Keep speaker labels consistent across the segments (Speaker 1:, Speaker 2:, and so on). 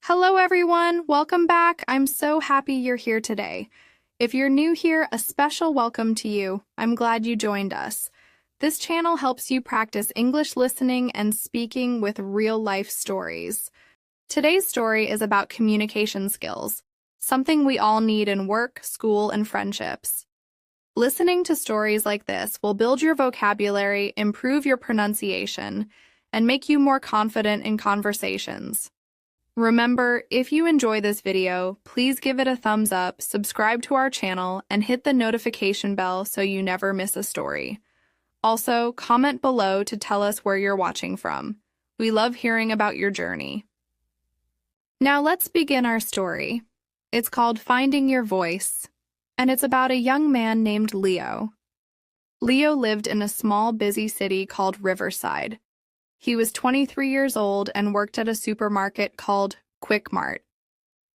Speaker 1: Hello, everyone. Welcome back. I'm so happy you're here today. If you're new here, a special welcome to you. I'm glad you joined us. This channel helps you practice English listening and speaking with real-life stories. Today's story is about communication skills, something we all need in work, school, and friendships. Listening to stories like this will build your vocabulary, improve your pronunciation, and make you more confident in conversations. Remember, if you enjoy this video, please give it a thumbs up, subscribe to our channel, and hit the notification bell so you never miss a story. Also, comment below to tell us where you're watching from. We love hearing about your journey. Now let's begin our story. It's called Finding Your Voice, and it's about a young man named Leo. Leo lived in a small, busy city called Riverside. He was 23 years old and worked at a supermarket called Quick Mart.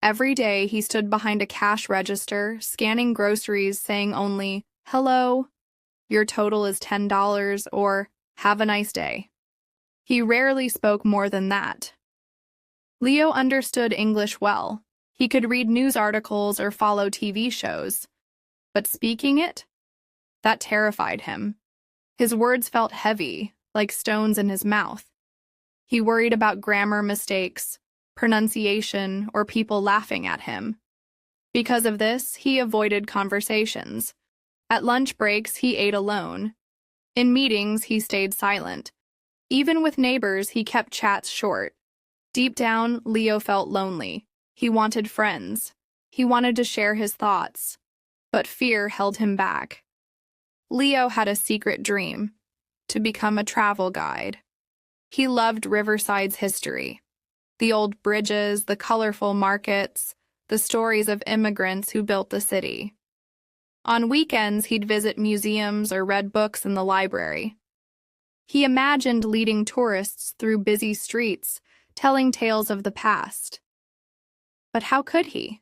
Speaker 1: Every day, he stood behind a cash register, scanning groceries, saying only, "Hello, your total is $10," or "Have a nice day." He rarely spoke more than that. Leo understood English well. He could read news articles or follow TV shows. But speaking it? That terrified him. His words felt heavy, like stones in his mouth. He worried about grammar mistakes, pronunciation, or people laughing at him. Because of this, he avoided conversations. At lunch breaks, he ate alone. In meetings, he stayed silent. Even with neighbors, he kept chats short. Deep down, Leo felt lonely. He wanted friends. He wanted to share his thoughts. But fear held him back. Leo had a secret dream: to become a travel guide. He loved Riverside's history. The old bridges, the colorful markets, the stories of immigrants who built the city. On weekends, he'd visit museums or read books in the library. He imagined leading tourists through busy streets, telling tales of the past. But how could he?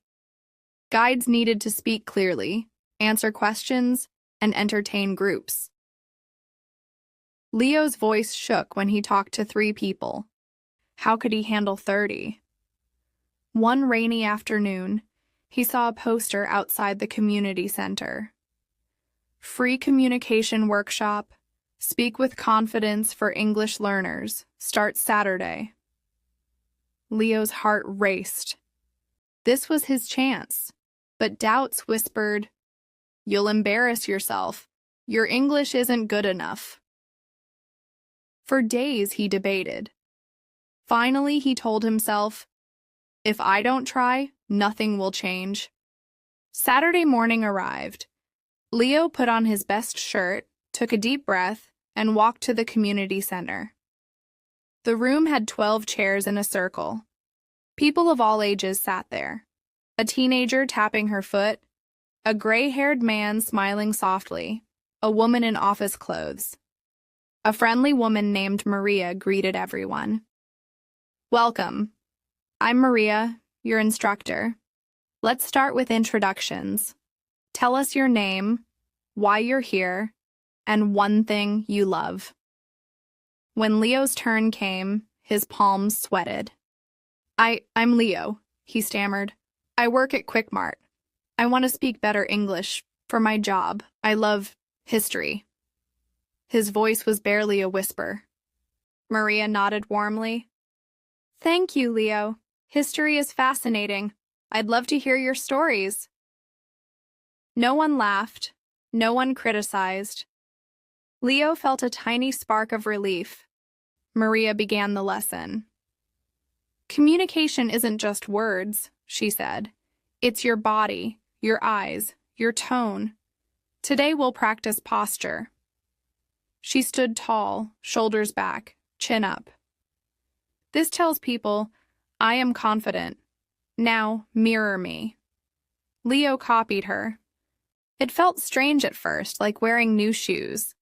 Speaker 1: Guides needed to speak clearly, answer questions, and entertain groups. Leo's voice shook when he talked to 3 people. How could he handle 30? One rainy afternoon, he saw a poster outside the community center. Free communication workshop, speak with confidence for English learners, starts Saturday. Leo's heart raced. This was his chance, but doubts whispered, "You'll embarrass yourself. Your English isn't good enough." For days he debated. Finally, he told himself, "If I don't try, nothing will change." Saturday morning arrived. Leo put on his best shirt, took a deep breath, and walked to the community center. The room had 12 chairs in a circle. People of all ages sat there. A teenager tapping her foot, a gray-haired man smiling softly, a woman in office clothes. A friendly woman named Maria greeted everyone. "Welcome. I'm Maria, your instructor. Let's start with introductions. Tell us your name, why you're here, and one thing you love." When Leo's turn came, his palms sweated. I'm Leo," he stammered. "I work at Quick Mart. I want to speak better English for my job. I love history." His voice was barely a whisper. Maria nodded warmly. "Thank you, Leo. History is fascinating. I'd love to hear your stories." No one laughed. No one criticized. Leo felt a tiny spark of relief. Maria began the lesson. "Communication isn't just words," she said. "It's your body, your eyes, your tone. Today we'll practice posture." She stood tall, shoulders back, chin up. "This tells people, I am confident. Now, mirror me." Leo copied her. It felt strange at first, like wearing new shoes.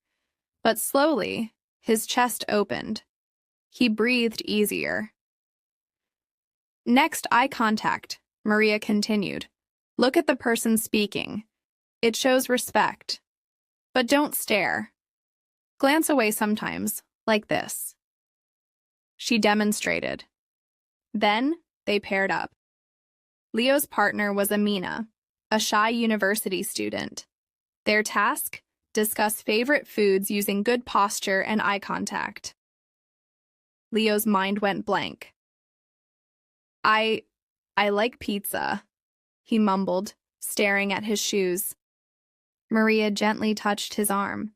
Speaker 1: But slowly, his chest opened. He breathed easier. "Next, eye contact," Maria continued. "Look at the person speaking. It shows respect. But don't stare. Glance away sometimes, like this." She demonstrated. Then, They paired up. Leo's partner was Amina, a shy university student. Their task? Discuss favorite foods using good posture and eye contact. Leo's mind went blank. I like pizza, he mumbled, staring at his shoes. Maria gently touched his arm.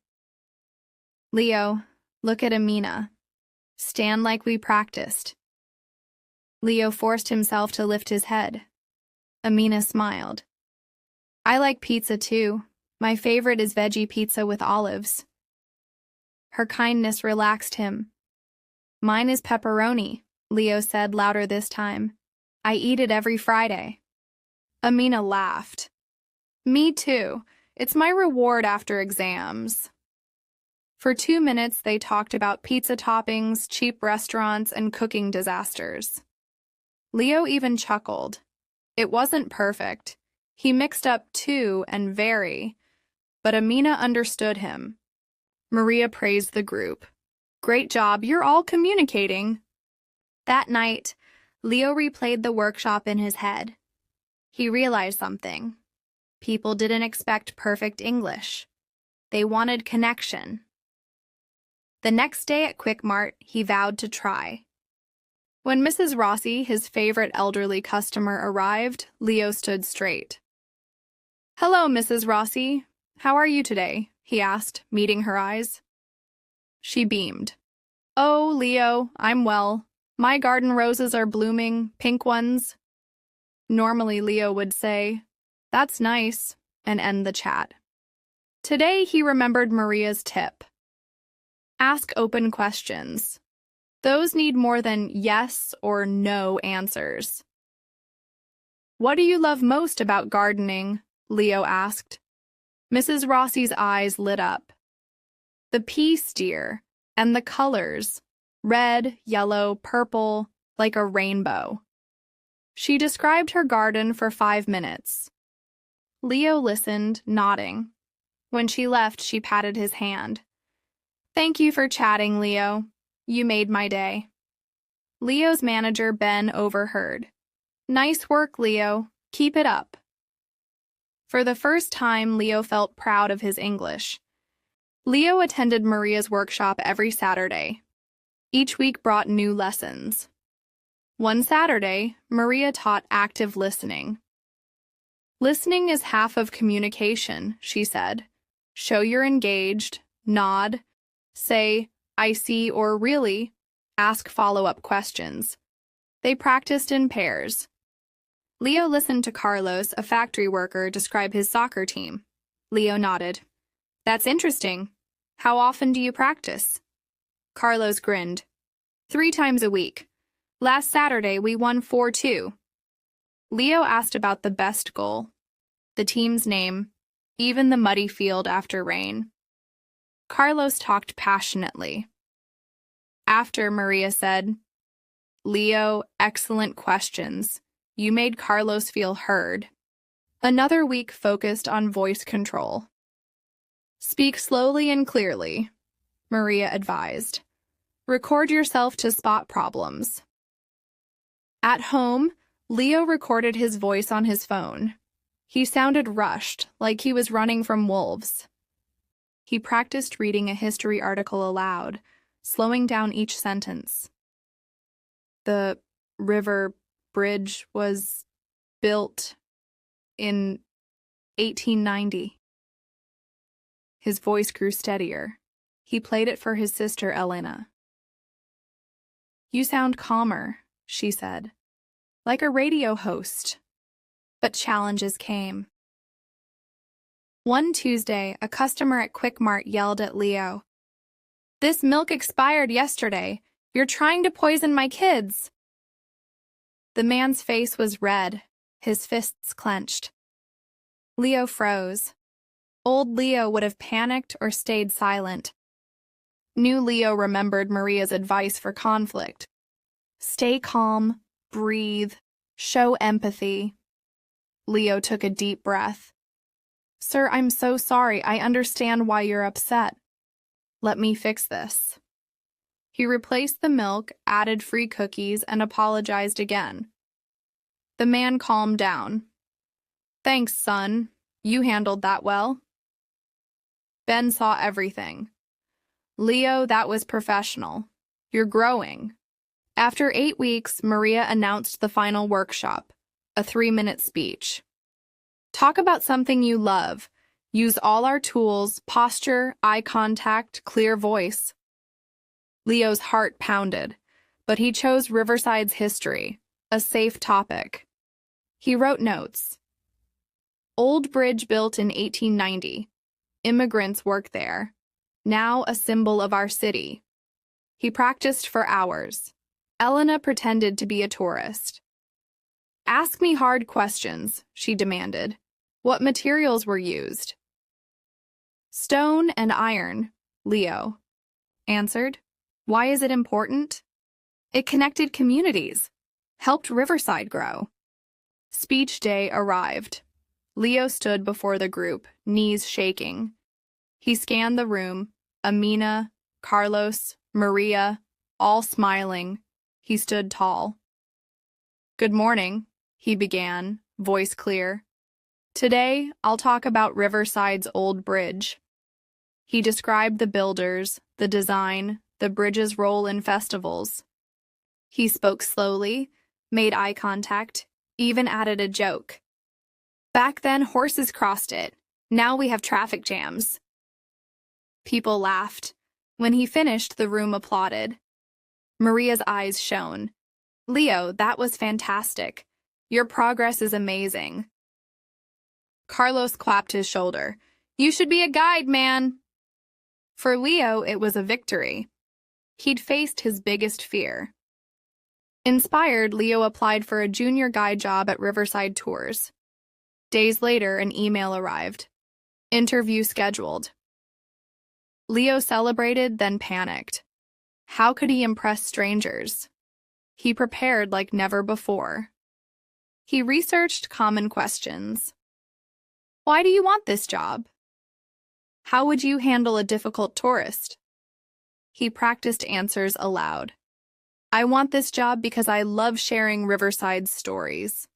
Speaker 1: Leo, look at Amina. Stand like we practiced. Leo forced himself to lift his head. Amina smiled. I like pizza too. My favorite is veggie pizza with olives. Her kindness relaxed him. Mine is pepperoni, Leo said louder this time. I eat it every Friday. Amina laughed. Me too. It's my reward after exams. For 2 minutes, they talked about pizza toppings, cheap restaurants, and cooking disasters. Leo even chuckled. It wasn't perfect. He mixed up too and very, but Amina understood him. Maria praised the group. Great job, you're all communicating. That night, Leo replayed the workshop in his head. He realized something. People didn't expect perfect English. They wanted connection. The next day at Quick Mart, he vowed to try. When Mrs. Rossi, his favorite elderly customer, arrived, Leo stood straight. Hello, Mrs. Rossi. How are you today? He asked, meeting her eyes. She beamed. Oh, Leo, I'm well. My garden roses are blooming, pink ones. Normally, Leo would say, That's nice, and end the chat. Today, he remembered Maria's tip. Ask open questions. Those need more than yes or no answers. What do you love most about gardening? Leo asked. Mrs. Rossi's eyes lit up. The pea steer and the colors, red, yellow, purple, like a rainbow. She described her garden for 5 minutes. Leo listened, nodding. When she left, she patted his hand. Thank you for chatting, Leo. You made my day. Leo's manager, Ben, overheard. Nice work, Leo. Keep it up. For the first time, Leo felt proud of his English. Leo attended Maria's workshop every Saturday. Each week brought new lessons. One Saturday, Maria taught active listening. Listening is half of communication, she said. Show you're engaged, nod, say, I see or really, ask follow-up questions. They practiced in pairs. Leo listened to Carlos, a factory worker, describe his soccer team. Leo nodded. That's interesting. How often do you practice? Carlos grinned. 3 times a week. Last Saturday, we won 4-2. Leo asked about the best goal, the team's name, even the muddy field after rain. Carlos talked passionately. After, Maria said, Leo, excellent questions. You made Carlos feel heard. Another week focused on voice control. Speak slowly and clearly, Maria advised. Record yourself to spot problems. At home, Leo recorded his voice on his phone. He sounded rushed, like he was running from wolves. He practiced reading a history article aloud, slowing down each sentence. The river bridge was built in 1890. His voice grew steadier. He played it for his sister Elena. You sound calmer, she said, like a radio host. But challenges came. One Tuesday, a customer at Quick Mart yelled at Leo. This milk expired yesterday. You're trying to poison my kids. The man's face was red, his fists clenched. Leo froze. Old Leo would have panicked or stayed silent. New Leo remembered Maria's advice for conflict. Stay calm, breathe, show empathy. Leo took a deep breath. Sir, I'm so sorry. I understand why you're upset. Let me fix this. He replaced the milk, added free cookies, and apologized again. The man calmed down. Thanks, son. You handled that well. Ben saw everything. Leo, that was professional. You're growing. After 8 weeks, Maria announced the final workshop, a 3-minute speech. Talk about something you love. Use all our tools, posture, eye contact, clear voice. Leo's heart pounded, but he chose Riverside's history, a safe topic. He wrote notes. Old bridge built in 1890. Immigrants work there. Now a symbol of our city. He practiced for hours. Elena pretended to be a tourist. Ask me hard questions, she demanded. What materials were used? Stone and iron, Leo answered. Why is it important? It connected communities, helped Riverside grow. Speech day arrived. Leo stood before the group, knees shaking. He scanned the room, Amina, Carlos, Maria, all smiling. He stood tall. Good morning, he began, voice clear. Today, I'll talk about Riverside's old bridge. He described the builders, the design, the bridge's role in festivals. He spoke slowly, made eye contact, even added a joke. Back then, horses crossed it. Now we have traffic jams. People laughed. When he finished, the room applauded. Maria's eyes shone. Leo, that was fantastic. Your progress is amazing. Carlos clapped his shoulder. You should be a guide, man. For Leo, it was a victory. He'd faced his biggest fear. Inspired, Leo applied for a junior guide job at Riverside Tours. Days later, an email arrived. Interview scheduled. Leo celebrated, then panicked. How could he impress strangers? He prepared like never before. He researched common questions. Why do you want this job? How would you handle a difficult tourist? He practiced answers aloud. I want this job because I love sharing Riverside's stories.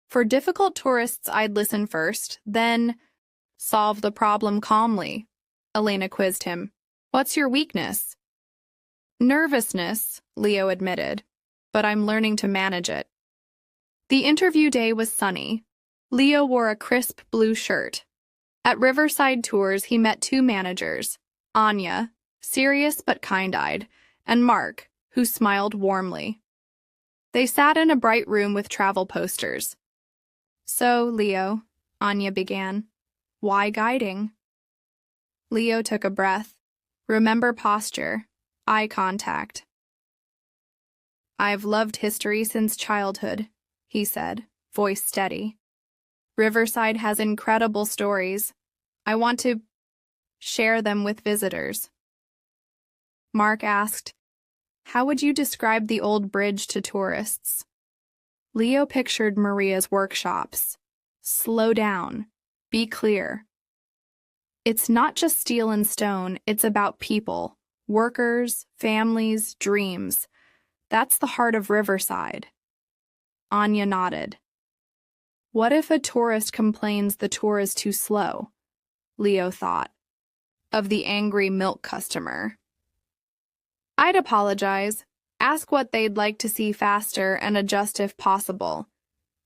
Speaker 1: For difficult tourists, I'd listen first, then solve the problem calmly. Elena quizzed him. What's your weakness? Nervousness, Leo admitted, but I'm learning to manage it. The interview day was sunny. Leo wore a crisp blue shirt. At Riverside Tours, he met 2 managers, Anya, serious but kind-eyed, and Mark, who smiled warmly. They sat in a bright room with travel posters. So, Leo, Anya began, why guiding? Leo took a breath. Remember posture, eye contact. I've loved history since childhood, he said, voice steady. Riverside has incredible stories. I want to share them with visitors. Mark asked, how would you describe the old bridge to tourists? Leo pictured Maria's workshops. Slow down. Be clear. It's not just steel and stone, it's about people, workers, families, dreams. That's the heart of Riverside. Anya nodded. What if a tourist complains the tour is too slow? Leo thought. Of the angry milk customer. I'd apologize, ask what they'd like to see faster and adjust if possible.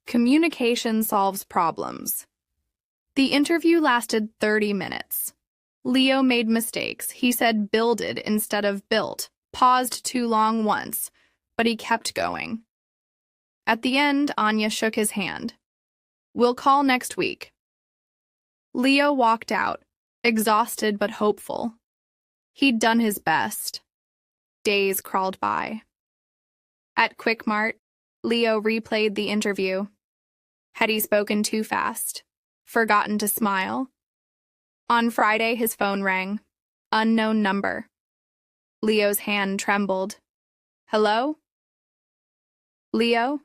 Speaker 1: Communication solves problems. The interview lasted 30 minutes. Leo made mistakes. He said builded instead of built, paused too long once, but he kept going. At the end, Anya shook his hand. We'll call next week. Leo walked out, exhausted but hopeful. He'd done his best. Days crawled by. At Quick Mart, Leo replayed the interview. Had he spoken too fast? Forgotten to smile? On Friday, his phone rang. Unknown number. Leo's hand trembled. Hello? Leo,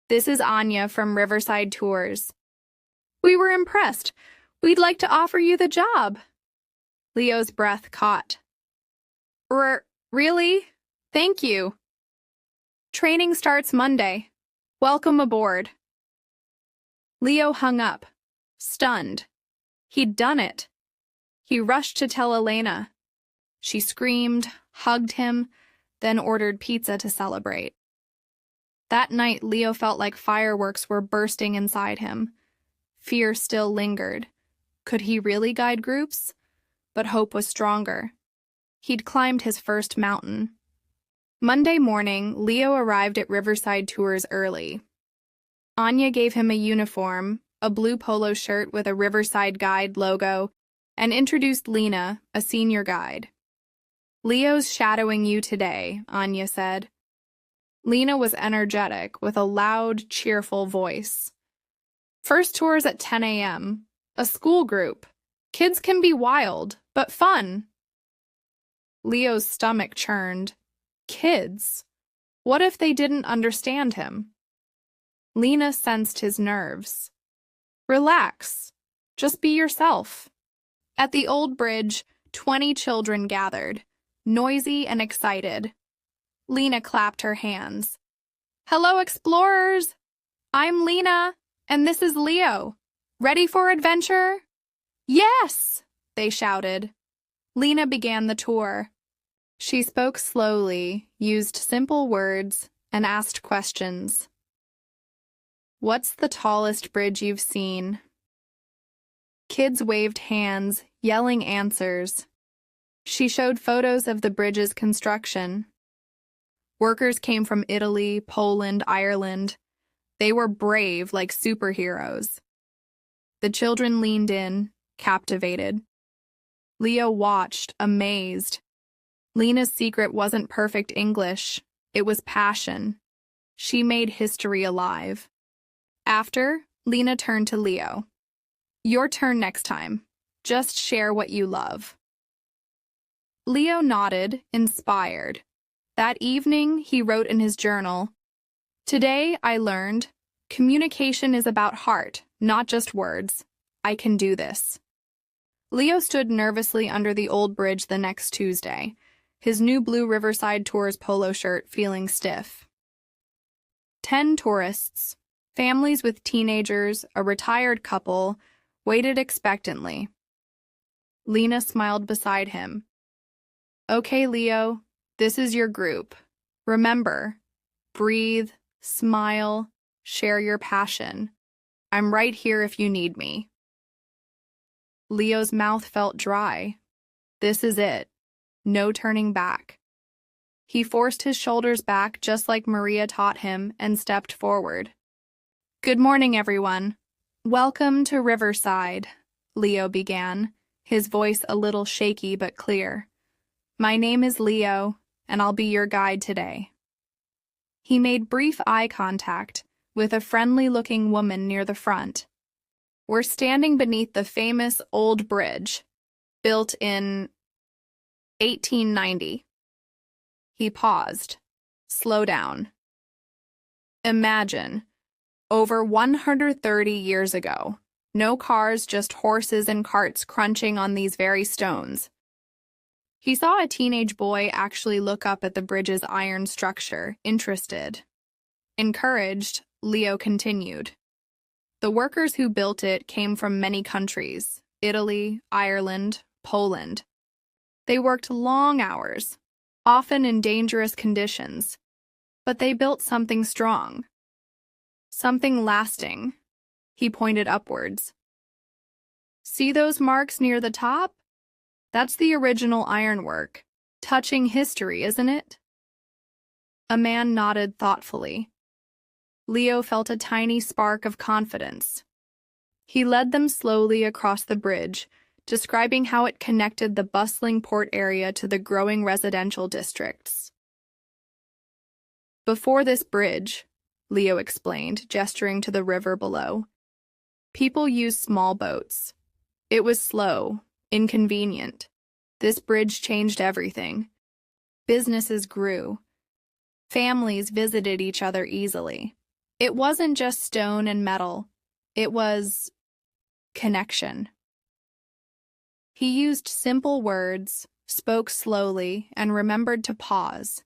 Speaker 1: this is Anya from Riverside Tours. We were impressed. We'd like to offer you the job. Leo's breath caught. Really? Thank you. Training starts Monday. Welcome aboard. Leo hung up, stunned. He'd done it. He rushed to tell Elena. She screamed, hugged him, then ordered pizza to celebrate. That night, Leo felt like fireworks were bursting inside him. Fear still lingered. Could he really guide groups? But hope was stronger. He'd climbed his first mountain. Monday morning, Leo arrived at Riverside Tours early. Anya gave him a uniform, a blue polo shirt with a Riverside Guide logo, and introduced Lena, a senior guide. Leo's shadowing you today, Anya said. Lena was energetic, with a loud, cheerful voice. First tour's at 10 a.m. A school group. Kids can be wild, but fun. Leo's stomach churned. Kids? What if they didn't understand him? Lena sensed his nerves. Relax. Just be yourself. At the old bridge, 20 children gathered, noisy and excited. Lena clapped her hands. Hello, explorers! I'm Lena, and this is Leo. Ready for adventure? Yes! They shouted. Lena began the tour. She spoke slowly, used simple words, and asked questions. What's the tallest bridge you've seen? Kids waved hands, yelling answers. She showed photos of the bridge's construction. Workers came from Italy, Poland, Ireland. They were brave like superheroes. The children leaned in, captivated. Leo watched, amazed. Lena's secret wasn't perfect English. It was passion. She made history alive. After, Lena turned to Leo. Your turn next time. Just share what you love. Leo nodded, inspired. That evening, he wrote in his journal, Today, I learned, communication is about heart, not just words. I can do this. Leo stood nervously under the old bridge the next Tuesday, his new blue Riverside Tours polo shirt feeling stiff. 10 tourists, families with teenagers, a retired couple, waited expectantly. Lena smiled beside him. Okay, Leo, this is your group. Remember, breathe, smile, share your passion. I'm right here if you need me. Leo's mouth felt dry. This is it. No turning back. He forced his shoulders back just like Maria taught him and stepped forward. Good morning, everyone. Welcome to Riverside, Leo began, his voice a little shaky but clear. My name is Leo, and I'll be your guide today. He made brief eye contact with a friendly-looking woman near the front. We're standing beneath the famous old bridge, built in 1890. He paused. Slow down. Imagine, over 130 years ago, no cars, just horses and carts crunching on these very stones. He saw a teenage boy actually look up at the bridge's iron structure, interested. Encouraged, Leo continued. The workers who built it came from many countries, Italy, Ireland, Poland. They worked long hours, often in dangerous conditions, but they built something strong. Something lasting. He pointed upwards. See those marks near the top? That's the original ironwork. Touching history, isn't it? A man nodded thoughtfully. Leo felt a tiny spark of confidence. He led them slowly across the bridge, describing how it connected the bustling port area to the growing residential districts. Before this bridge, Leo explained, gesturing to the river below, people used small boats. It was slow, inconvenient. This bridge changed everything. Businesses grew. Families visited each other easily. It wasn't just stone and metal. It was connection. He used simple words, spoke slowly, and remembered to pause.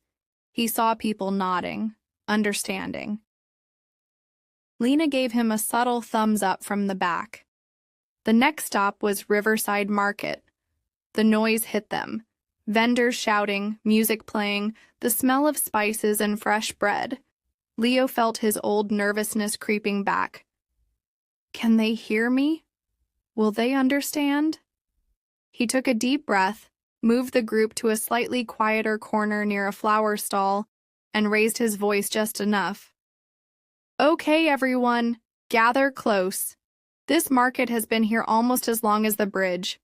Speaker 1: He saw people nodding, understanding. Lena gave him a subtle thumbs up from the back. The next stop was Riverside Market. The noise hit them. Vendors shouting, music playing, the smell of spices and fresh bread. Leo felt his old nervousness creeping back. Can they hear me? Will they understand? He took a deep breath, moved the group to a slightly quieter corner near a flower stall, and raised his voice just enough. Okay, everyone, gather close. This market has been here almost as long as the bridge.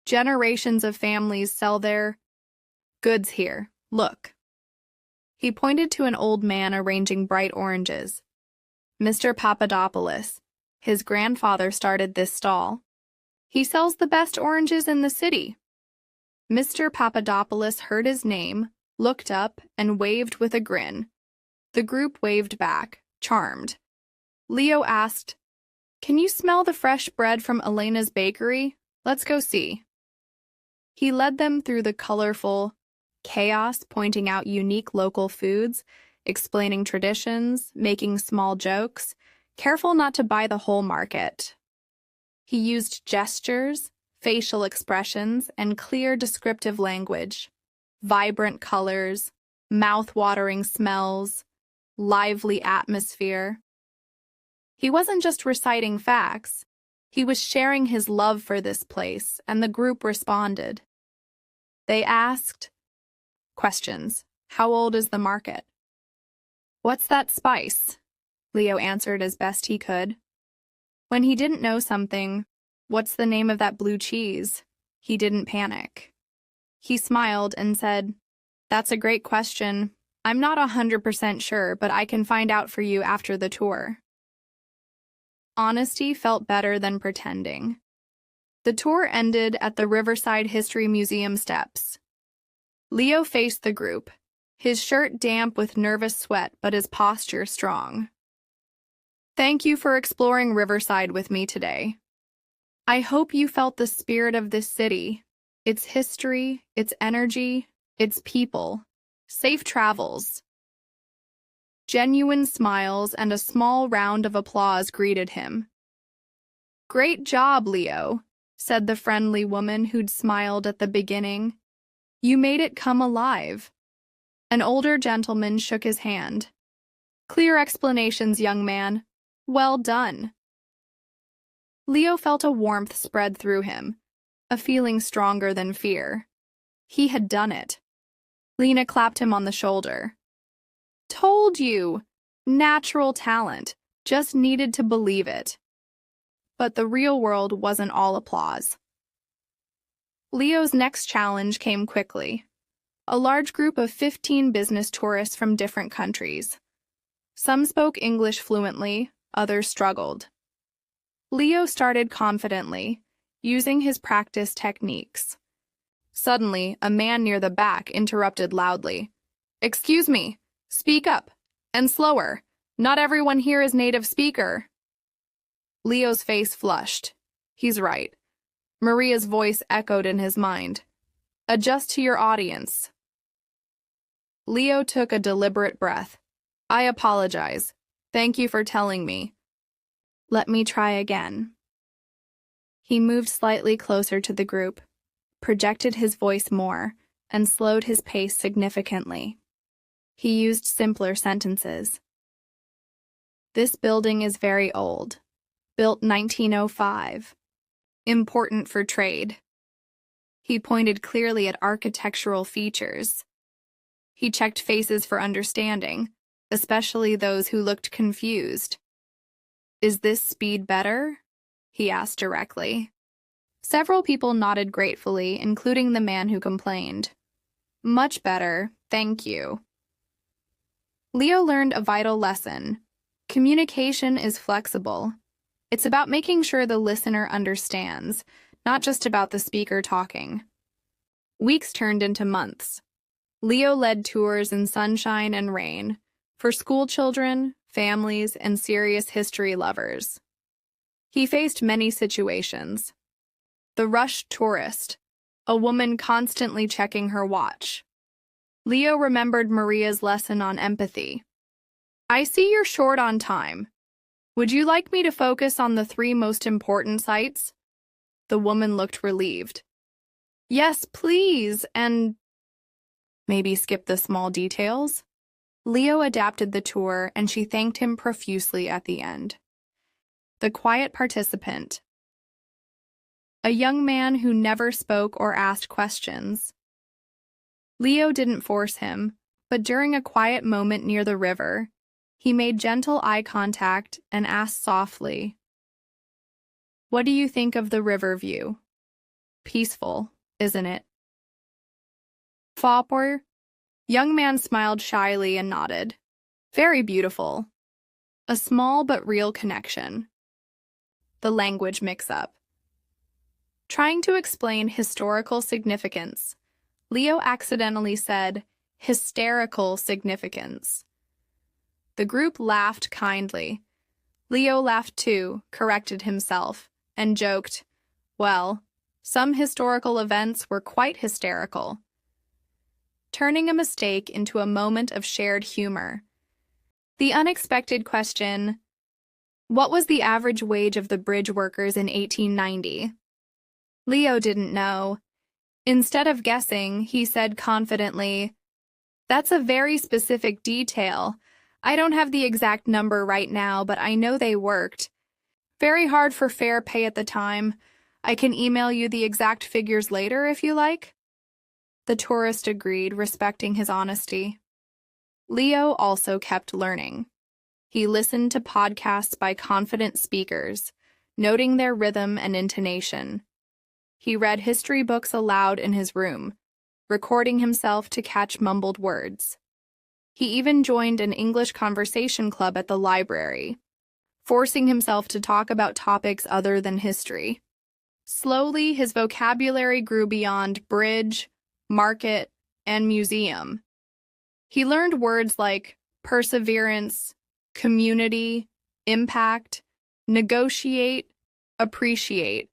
Speaker 1: Generations of families sell their goods here. Look. He pointed to an old man arranging bright oranges. Mr. Papadopoulos. His grandfather started this stall. He sells the best oranges in the city. Mr. Papadopoulos heard his name, looked up, and waved with a grin. The group waved back, charmed. Leo asked, Can you smell the fresh bread from Elena's bakery? Let's go see. He led them through the colorful chaos, pointing out unique local foods, explaining traditions, making small jokes, careful not to buy the whole market. He used gestures, facial expressions, and clear descriptive language. Vibrant colors, mouth-watering smells, lively atmosphere. He wasn't just reciting facts. He was sharing his love for this place, and the group responded. They asked questions. How old is the market? What's that spice? Leo answered as best he could. When he didn't know something, what's the name of that blue cheese? He didn't panic. He smiled and said, That's a great question. I'm not 100% sure, but I can find out for you after the tour. Honesty felt better than pretending. The tour ended at the Riverside History Museum steps. Leo faced the group, his shirt damp with nervous sweat but his posture strong. Thank you for exploring Riverside with me today. I hope you felt the spirit of this city, its history, its energy, its people. Safe travels. Genuine smiles and a small round of applause greeted him. Great job, Leo, said the friendly woman who'd smiled at the beginning. You made it come alive. An older gentleman shook his hand. Clear explanations, young man. Well done. Leo felt a warmth spread through him, a feeling stronger than fear. He had done it. Lena clapped him on the shoulder. Told you! Natural talent. Just needed to believe it. But the real world wasn't all applause. Leo's next challenge came quickly. A large group of 15 business tourists from different countries. Some spoke English fluently, others struggled. Leo started confidently, using his practice techniques. Suddenly, a man near the back interrupted loudly. Excuse me, speak up, and slower. Not everyone here is native speaker. Leo's face flushed. He's right. Maria's voice echoed in his mind. Adjust to your audience. Leo took a deliberate breath. I apologize. Thank you for telling me. Let me try again. He moved slightly closer to the group, projected his voice more, and slowed his pace significantly. He used simpler sentences. This building is very old, built 1905. Important for trade. He pointed clearly at architectural features. He checked faces for understanding, especially those who looked confused. Is this speed better? He asked directly. Several people nodded gratefully, including the man who complained. Much better, thank you. Leo learned a vital lesson. Communication is flexible. It's about making sure the listener understands, not just about the speaker talking. Weeks turned into months. Leo led tours in sunshine and rain for school children, families, and serious history lovers. He faced many situations. The rushed tourist, a woman constantly checking her watch. Leo remembered Maria's lesson on empathy. I see you're short on time. Would you like me to focus on the three most important sites? The woman looked relieved. Yes, please, and maybe skip the small details? Leo adapted the tour, and she thanked him profusely at the end. The quiet participant. A young man who never spoke or asked questions. Leo didn't force him, but during a quiet moment near the river, he made gentle eye contact and asked softly, "What do you think of the river view? Peaceful, isn't it?" Fopper. Young man smiled shyly and nodded. Very beautiful. A small but real connection. The language mix-up. Trying to explain historical significance, Leo accidentally said hysterical significance. The group laughed kindly. Leo laughed too, corrected himself, and joked, "Well, some historical events were quite hysterical," turning a mistake into a moment of shared humor. The unexpected question, what was the average wage of the bridge workers in 1890? Leo didn't know. Instead of guessing, he said confidently, "That's a very specific detail. I don't have the exact number right now, but I know they worked. Very hard for fair pay at the time. I can email you the exact figures later if you like." The tourist agreed, respecting his honesty. Leo also kept learning. He listened to podcasts by confident speakers, noting their rhythm and intonation. He read history books aloud in his room, recording himself to catch mumbled words. He even joined an English conversation club at the library, forcing himself to talk about topics other than history. Slowly, his vocabulary grew beyond bridge, market, and museum. He learned words like perseverance, community, impact, negotiate, appreciate.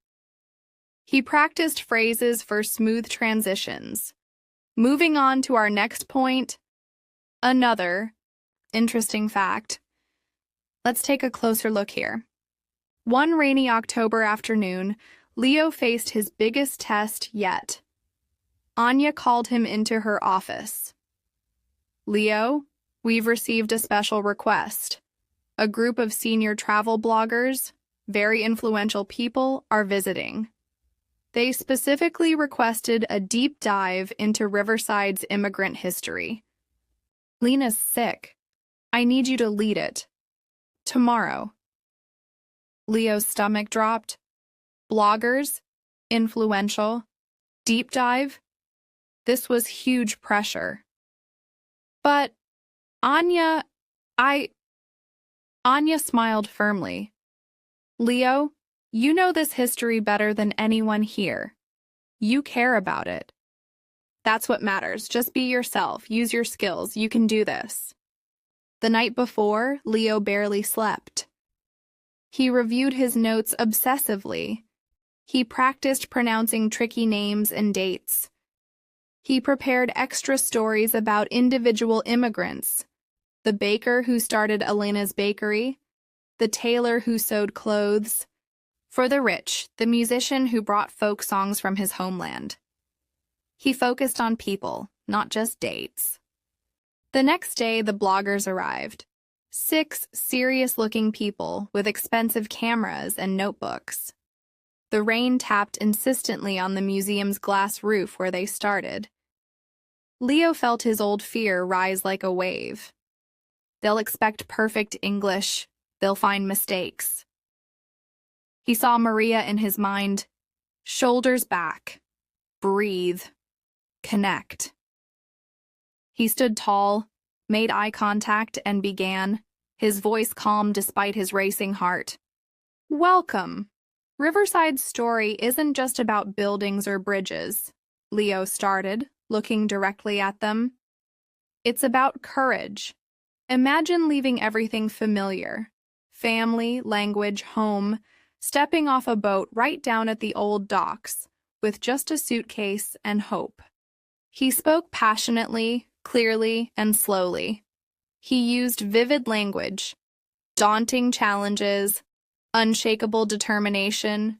Speaker 1: He practiced phrases for smooth transitions. Moving on to our next point, another interesting fact. Let's take a closer look here. One rainy October afternoon, Leo faced his biggest test yet. Anya called him into her office. "Leo, we've received a special request. A group of senior travel bloggers, very influential people, are visiting. They specifically requested a deep dive into Riverside's immigrant history. Lena's sick. I need you to lead it. Tomorrow." Leo's stomach dropped. Bloggers, influential, deep dive. This was huge pressure. "But, Anya, Anya smiled firmly. "Leo, you know this history better than anyone here. You care about it. That's what matters. Just be yourself. Use your skills. You can do this." The night before, Leo barely slept. He reviewed his notes obsessively. He practiced pronouncing tricky names and dates. He prepared extra stories about individual immigrants, the baker who started Elena's bakery, the tailor who sewed clothes, for the rich, the musician who brought folk songs from his homeland. He focused on people, not just dates. The next day, the bloggers arrived. 6 serious-looking people with expensive cameras and notebooks. The rain tapped insistently on the museum's glass roof where they started. Leo felt his old fear rise like a wave. They'll expect perfect English. They'll find mistakes. He saw Maria in his mind. Shoulders back. Breathe. Connect. He stood tall, made eye contact, and began, his voice calm despite his racing heart. "Welcome. Riverside's story isn't just about buildings or bridges," Leo started, looking directly at them. "It's about courage. Imagine leaving everything familiar. Family, language, home, stepping off a boat right down at the old docks, with just a suitcase and hope." He spoke passionately, clearly, and slowly. He used vivid language. daunting challenges, unshakable determination,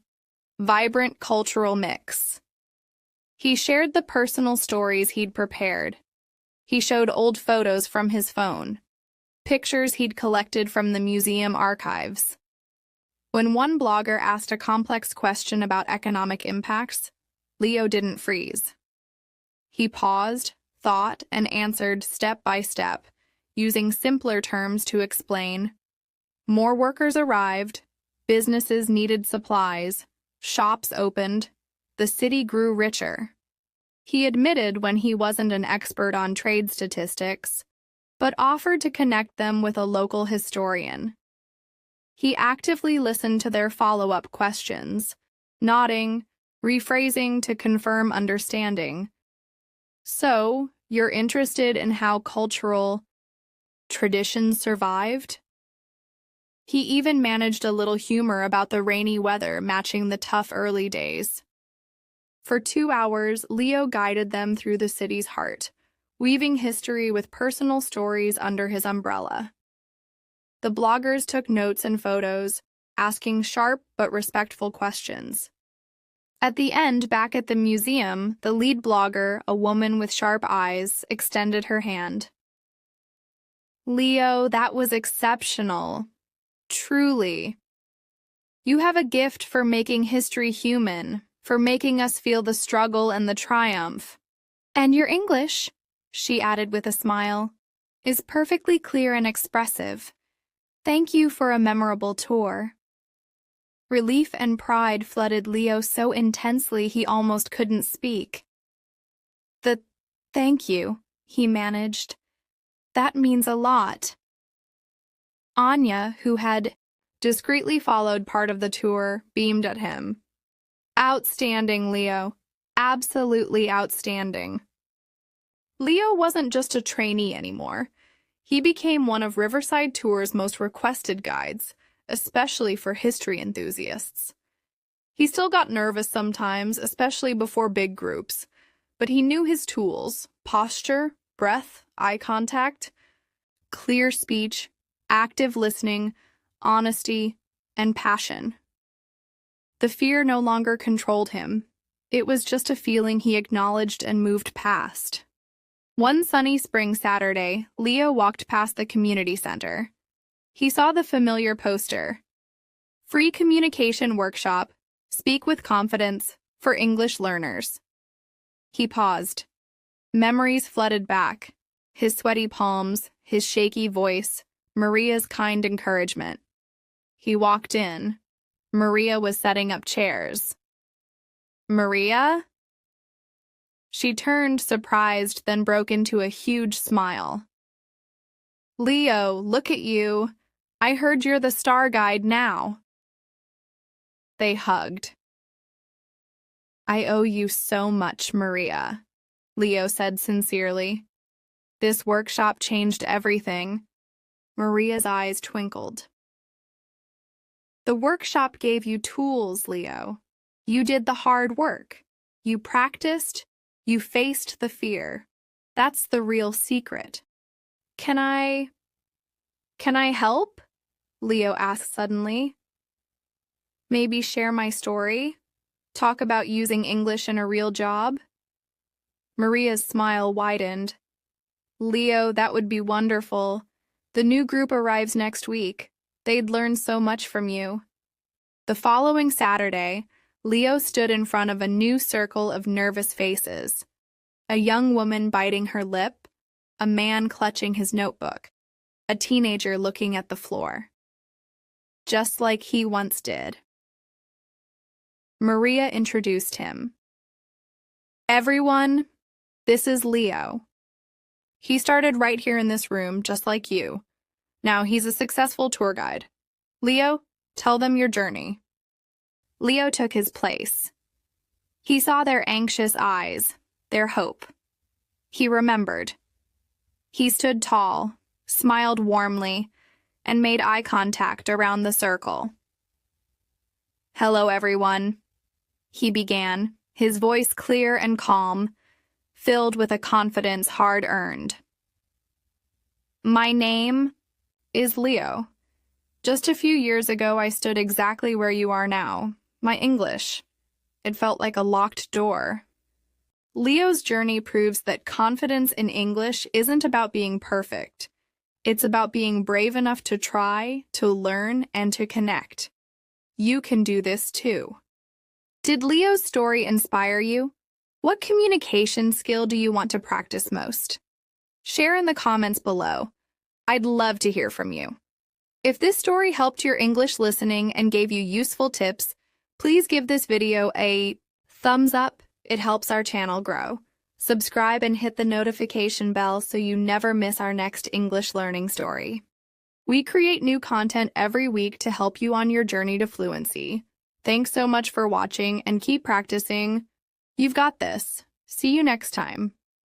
Speaker 1: vibrant cultural mix. He shared the personal stories he'd prepared. He showed old photos from his phone, pictures he'd collected from the museum archives. When one blogger asked a complex question about economic impacts, Leo didn't freeze. He paused, thought, and answered step by step, using simpler terms to explain. More workers arrived, businesses needed supplies, shops opened, the city grew richer. He admitted when he wasn't an expert on trade statistics, but offered to connect them with a local historian. He actively listened to their follow-up questions, nodding, rephrasing to confirm understanding. So, you're interested in how cultural traditions survived? He even managed a little humor about the rainy weather matching the tough early days. For 2 hours, Leo guided them through the city's heart, weaving history with personal stories under his umbrella. The bloggers took notes and photos, asking sharp but respectful questions. At the end, back at the museum, the lead blogger, a woman with sharp eyes, extended her hand. Leo, that was exceptional. Truly. You have a gift for making history human, for making us feel the struggle and the triumph. And your English, she added with a smile, is perfectly clear and expressive. Thank you for a memorable tour. Relief and pride flooded Leo so intensely he almost couldn't speak. Thank you, he managed. That means a lot. Anya, who had discreetly followed part of the tour, beamed at him. Outstanding, Leo. Absolutely outstanding. Leo wasn't just a trainee anymore. He became one of Riverside Tour's most requested guides, especially for history enthusiasts. He still got nervous sometimes, especially before big groups, but he knew his tools: posture, breath, eye contact, clear speech, active listening, honesty, and passion. The fear no longer controlled him. It was just a feeling he acknowledged and moved past. One sunny spring Saturday, Leo walked past the community center. He saw the familiar poster. Free communication workshop, speak with confidence, for English learners. He paused. Memories flooded back. His sweaty palms, his shaky voice, Maria's kind encouragement. He walked in. Maria was setting up chairs. Maria? She turned, surprised, then broke into a huge smile. Leo, look at you. I heard you're the star guide now. They hugged. I owe you so much, Maria, Leo said sincerely. This workshop changed everything. Maria's eyes twinkled. The workshop gave you tools, Leo. You did the hard work. You practiced. You faced the fear. That's the real secret. Can I help? Leo asked suddenly. Maybe share my story? Talk about using English in a real job? Maria's smile widened. Leo, that would be wonderful. The new group arrives next week. They'd learn so much from you. The following Saturday, Leo stood in front of a new circle of nervous faces. A young woman biting her lip, a man clutching his notebook, a teenager looking at the floor. Just like he once did. Maria introduced him. Everyone, this is Leo. He started right here in this room, just like you. Now he's a successful tour guide. Leo, tell them your journey. Leo took his place. He saw their anxious eyes, their hope. He remembered. He stood tall, smiled warmly, and made eye contact around the circle. Hello, everyone, he began, his voice clear and calm, filled with a confidence hard-earned. My name is Leo. Just a few years ago, I stood exactly where you are now. My English. It felt like a locked door. Leo's journey proves that confidence in English isn't about being perfect. It's about being brave enough to try, to learn, and to connect. You can do this too. Did Leo's story inspire you? What communication skill do you want to practice most? Share in the comments below. I'd love to hear from you. If this story helped your English listening and gave you useful tips, please give this video a thumbs up. It helps our channel grow. Subscribe and hit the notification bell so you never miss our next English learning story. We create new content every week to help you on your journey to fluency. Thanks so much for watching and keep practicing. You've got this. See you next time.